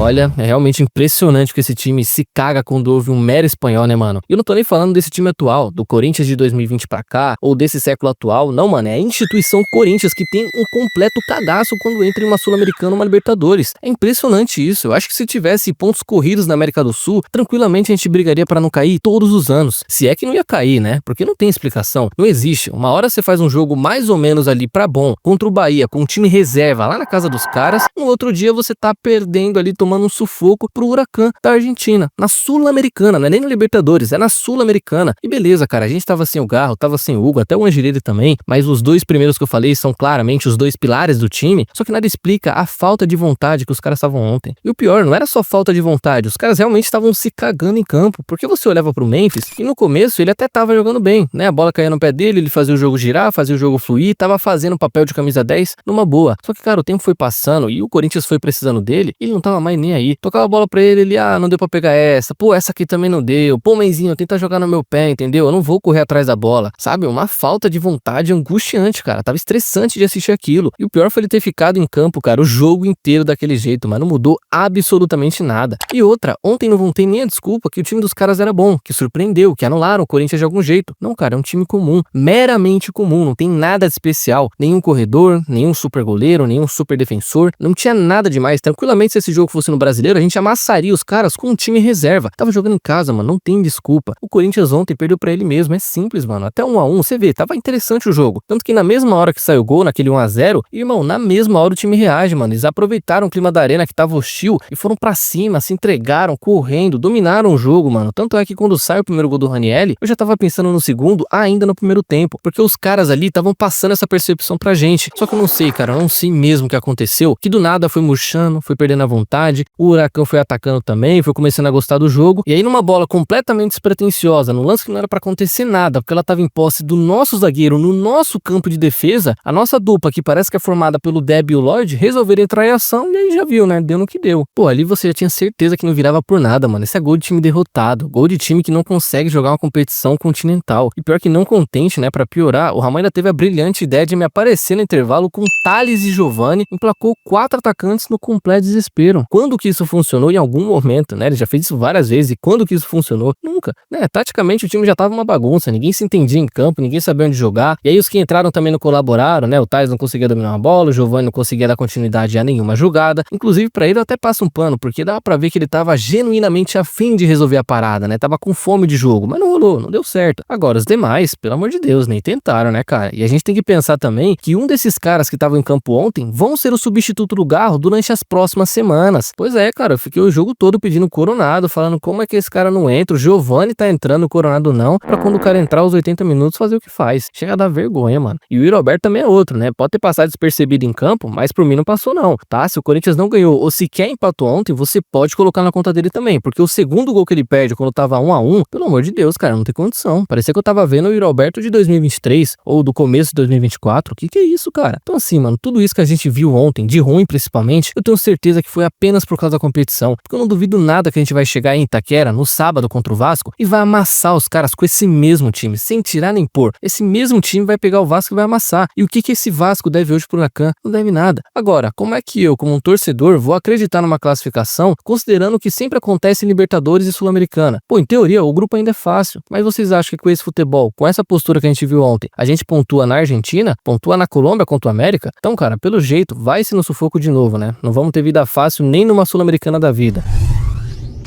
Olha, é realmente impressionante que esse time se caga quando houve um mero espanhol, né, mano? E eu não tô nem falando desse time atual, do Corinthians de 2020 pra cá, ou desse século atual, não, mano, é a instituição Corinthians que tem um completo cagaço quando entra em uma Sul-Americana ou uma Libertadores. É impressionante isso, eu acho que se tivesse pontos corridos na América do Sul, tranquilamente a gente brigaria pra não cair todos os anos. Se é que não ia cair, né? Porque não tem explicação, não existe. Uma hora você faz um jogo mais ou menos ali pra bom, contra o Bahia, com um time reserva lá na casa dos caras, no outro dia você tá perdendo ali, tomando um sufoco pro Huracan da Argentina, na Sul-Americana, não é nem na Libertadores, é na Sul-Americana. E beleza, cara, a gente tava sem o Garro, tava sem o Hugo, até o Angelini também, mas os dois primeiros que eu falei são claramente os dois pilares do time, só que nada explica a falta de vontade que os caras estavam ontem. E o pior, não era só falta de vontade, os caras realmente estavam se cagando em campo, porque você olhava pro Memphis e no começo ele até tava jogando bem, né? A bola caía no pé dele, ele fazia o jogo girar, fazia o jogo fluir, tava fazendo o papel de camisa 10 numa boa. Só que, cara, o tempo foi passando e o Corinthians foi precisando dele, e ele não tava mais nem aí. Tocava a bola pra ele, não deu pra pegar essa, pô, essa aqui também não deu, pô, Menzinho, tenta jogar no meu pé, entendeu? Eu não vou correr atrás da bola, sabe? Uma falta de vontade angustiante, cara, tava estressante de assistir aquilo. E o pior foi ele ter ficado em campo, cara, o jogo inteiro daquele jeito, mas não mudou absolutamente nada. E outra, ontem não tem nem a desculpa que o time dos caras era bom, que surpreendeu, que anularam o Corinthians de algum jeito. Não, cara, é um time comum, meramente comum, não tem nada de especial, nenhum corredor, nenhum super goleiro, nenhum super defensor, não tinha nada demais. Tranquilamente, se esse jogo fosse no Brasileiro, a gente amassaria os caras com um time reserva. Tava jogando em casa, mano, não tem desculpa. O Corinthians ontem perdeu pra ele mesmo, é simples, mano. Até 1-1, você vê, tava interessante o jogo. Tanto que na mesma hora que saiu o gol, naquele 1-0, irmão, na mesma hora o time reage, mano. Eles aproveitaram o clima da arena que tava hostil e foram pra cima, se entregaram, correndo, dominaram o jogo, mano. Tanto é que quando sai o primeiro gol do Ranieri, eu já tava pensando no segundo, ainda no primeiro tempo, porque os caras ali estavam passando essa percepção pra gente. Só que eu não sei, cara, eu não sei mesmo o que aconteceu, que do nada foi murchando, foi perdendo a vontade, o Huracan foi atacando também, foi começando a gostar do jogo, e aí numa bola completamente despretensiosa, num lance que não era pra acontecer nada, porque ela tava em posse do nosso zagueiro, no nosso campo de defesa, a nossa dupla, que parece que é formada pelo Deb e o Lloyd, resolveram entrar em ação, e aí já viu, né, deu no que deu. Pô, ali você já tinha certeza que não virava por nada, mano, esse é gol de time derrotado, gol de time que não consegue jogar uma competição continental, e pior que não contente, né, pra piorar, o Ramon ainda teve a brilhante ideia de me aparecer no intervalo com Thales e Giovani, emplacou 4 atacantes no completo desespero. Quando que isso funcionou? Em algum momento, né? Ele já fez isso várias vezes. E quando que isso funcionou? Nunca, né? Taticamente o time já tava uma bagunça, ninguém se entendia em campo, ninguém sabia onde jogar. E aí os que entraram também não colaboraram, né? O Thales não conseguia dominar uma bola, o Giovani não conseguia dar continuidade a nenhuma jogada. Inclusive pra ele eu até passo um pano, porque dava pra ver que ele tava genuinamente afim de resolver a parada, né? Tava com fome de jogo, mas não rolou, não deu certo. Agora os demais, pelo amor de Deus, nem tentaram, né, cara? E a gente tem que pensar também que um desses caras que estavam em campo ontem vão ser o substituto do Garro durante as próximas semanas. Pois é, cara, eu fiquei o jogo todo pedindo Coronado, falando como é que esse cara não entra, o Giovani tá entrando, o Coronado não, pra quando o cara entrar aos 80 minutos fazer o que faz. Chega a dar vergonha, mano. E o Yuri Alberto também é outro, né? Pode ter passado despercebido em campo, mas por mim não passou não, tá? Se o Corinthians não ganhou ou sequer empatou ontem, você pode colocar na conta dele também, porque o segundo gol que ele perde quando tava 1-1, pelo amor de Deus, cara, não tem condição. Parecia que eu tava vendo o Yuri Alberto de 2023 ou do começo de 2024. Que é isso, cara? Então assim, mano, tudo isso que a gente viu ontem, de ruim principalmente, eu tenho certeza que foi apenas por causa da competição, porque eu não duvido nada que a gente vai chegar em Itaquera no sábado contra o Vasco e vai amassar os caras com esse mesmo time, sem tirar nem pôr. Esse mesmo time vai pegar o Vasco e vai amassar. E o que esse Vasco deve hoje pro Huracan? Não deve nada. Agora, como é que eu, como um torcedor, vou acreditar numa classificação considerando que sempre acontece em Libertadores e Sul-Americana? Pô, em teoria, o grupo ainda é fácil, mas vocês acham que com esse futebol, com essa postura que a gente viu ontem, a gente pontua na Argentina, pontua na Colômbia contra o América? Então, cara, pelo jeito, vai-se no sufoco de novo, né? Não vamos ter vida fácil nem numa Sul-Americana da vida.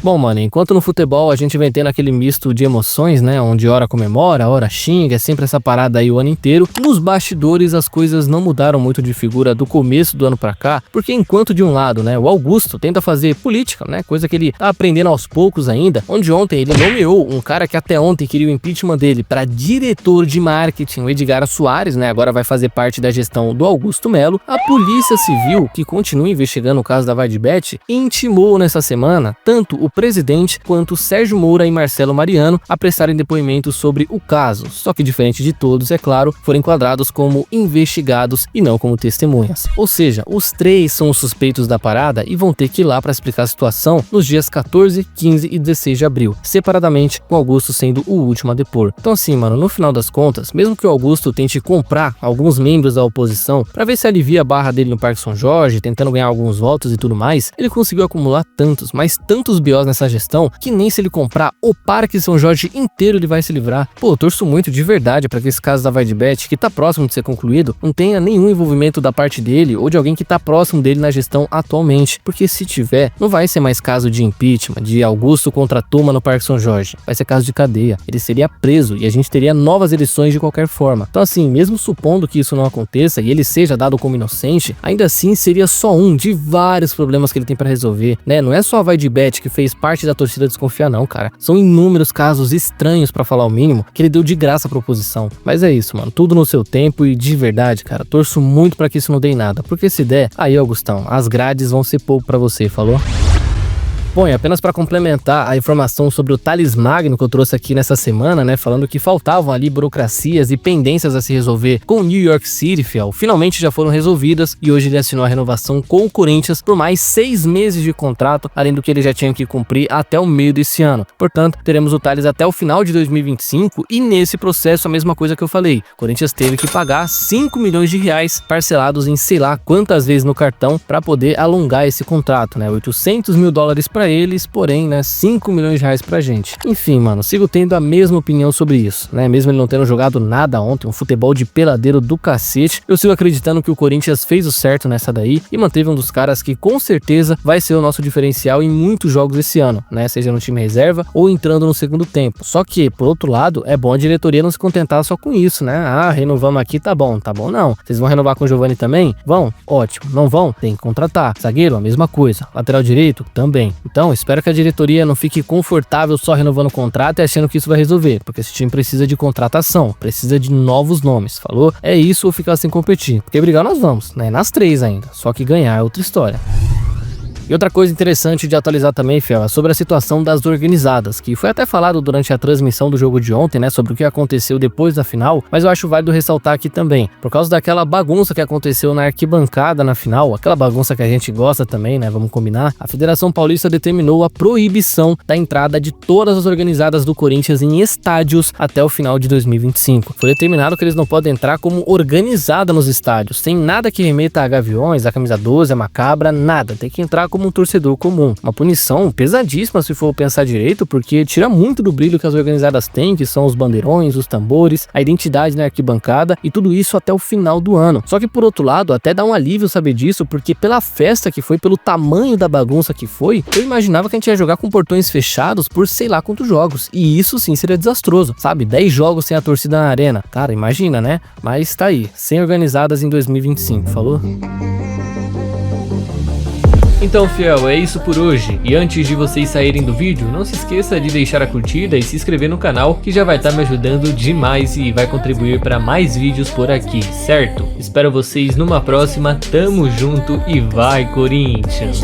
Bom, mano, enquanto no futebol a gente vem tendo aquele misto de emoções, né, onde hora comemora, hora xinga, é sempre essa parada aí o ano inteiro, nos bastidores as coisas não mudaram muito de figura do começo do ano pra cá, porque enquanto de um lado, né, o Augusto tenta fazer política, né, coisa que ele tá aprendendo aos poucos ainda, onde ontem ele nomeou um cara que até ontem queria o impeachment dele pra diretor de marketing, o Edgar Soares, né, agora vai fazer parte da gestão do Augusto Melo. A Polícia Civil, que continua investigando o caso da Vadebet, intimou nessa semana tanto o presidente quanto Sérgio Moura e Marcelo Mariano a prestarem depoimentos sobre o caso, só que diferente de todos, é claro, foram enquadrados como investigados e não como testemunhas. Ou seja, os três são os suspeitos da parada e vão ter que ir lá para explicar a situação nos dias 14, 15 e 16 de abril, separadamente, com Augusto sendo o último a depor. Então assim, mano, no final das contas, mesmo que o Augusto tente comprar alguns membros da oposição para ver se alivia a barra dele no Parque São Jorge, tentando ganhar alguns votos e tudo mais, ele conseguiu acumular tantos, mas tantos BOs nessa gestão, que nem se ele comprar o Parque São Jorge inteiro ele vai se livrar. Pô, eu torço muito de verdade para que esse caso da Vaidbet, que tá próximo de ser concluído, não tenha nenhum envolvimento da parte dele ou de alguém que tá próximo dele na gestão atualmente, porque se tiver, não vai ser mais caso de impeachment, de Augusto contra Tuma no Parque São Jorge, vai ser caso de cadeia, ele seria preso e a gente teria novas eleições de qualquer forma. Então assim, mesmo supondo que isso não aconteça e ele seja dado como inocente, ainda assim seria só um de vários problemas que ele tem para resolver, né? Não é só a Vaidbet que fez parte da torcida desconfiar não, cara. São inúmeros casos estranhos, para falar o mínimo, que ele deu de graça pra oposição. Mas é isso, mano, tudo no seu tempo e de verdade, cara, torço muito para que isso não dê em nada, porque se der, aí Augustão, as grades vão ser pouco para você, falou? Bom, e apenas para complementar a informação sobre o Thales Magno que eu trouxe aqui nessa semana, né, falando que faltavam ali burocracias e pendências a se resolver com o New York City, fiel, finalmente já foram resolvidas e hoje ele assinou a renovação com o Corinthians por mais 6 meses de contrato, além do que ele já tinha que cumprir até o meio desse ano. Portanto, teremos o Thales até o final de 2025 e nesse processo a mesma coisa que eu falei, o Corinthians teve que pagar 5 milhões de reais parcelados em sei lá quantas vezes no cartão para poder alongar esse contrato, né, 800 mil dólares para eles, porém, né, 5 milhões de reais pra gente. Enfim, mano, sigo tendo a mesma opinião sobre isso, né, mesmo ele não tendo jogado nada ontem, um futebol de peladeiro do cacete, eu sigo acreditando que o Corinthians fez o certo nessa daí e manteve um dos caras que com certeza vai ser o nosso diferencial em muitos jogos esse ano, né, seja no time reserva ou entrando no segundo tempo. Só que, por outro lado, é bom a diretoria não se contentar só com isso, né, ah, renovamos aqui, tá bom não. Vocês vão renovar com o Giovani também? Vão? Ótimo. Não vão? Tem que contratar. Zagueiro, a mesma coisa. Lateral direito? Também. Então, espero que a diretoria não fique confortável só renovando o contrato e achando que isso vai resolver, porque esse time precisa de contratação, precisa de novos nomes, falou? É isso ou ficar sem competir, porque brigar nós vamos, né? Nas 3 ainda, só que ganhar é outra história. E outra coisa interessante de atualizar também, fiel, é sobre a situação das organizadas, que foi até falado durante a transmissão do jogo de ontem, né, sobre o que aconteceu depois da final, mas eu acho válido ressaltar aqui também, por causa daquela bagunça que aconteceu na arquibancada na final, aquela bagunça que a gente gosta também, né, vamos combinar, a Federação Paulista determinou a proibição da entrada de todas as organizadas do Corinthians em estádios até o final de 2025. Foi determinado que eles não podem entrar como organizada nos estádios, sem nada que remeta a Gaviões, a Camisa 12, a Macabra, nada, tem que entrar como um torcedor comum. Uma punição pesadíssima se for pensar direito, porque tira muito do brilho que as organizadas têm, que são os bandeirões, os tambores, a identidade na arquibancada e tudo isso até o final do ano. Só que por outro lado, até dá um alívio saber disso, porque pela festa que foi, pelo tamanho da bagunça que foi, eu imaginava que a gente ia jogar com portões fechados por sei lá quantos jogos. E isso sim seria desastroso, sabe? 10 jogos sem a torcida na arena. Cara, imagina, né? Mas tá aí, sem organizadas em 2025, falou? Então, fiel, é isso por hoje. E antes de vocês saírem do vídeo, não se esqueça de deixar a curtida e se inscrever no canal, que já vai estar me ajudando demais e vai contribuir para mais vídeos por aqui, certo? Espero vocês numa próxima, tamo junto e vai, Corinthians!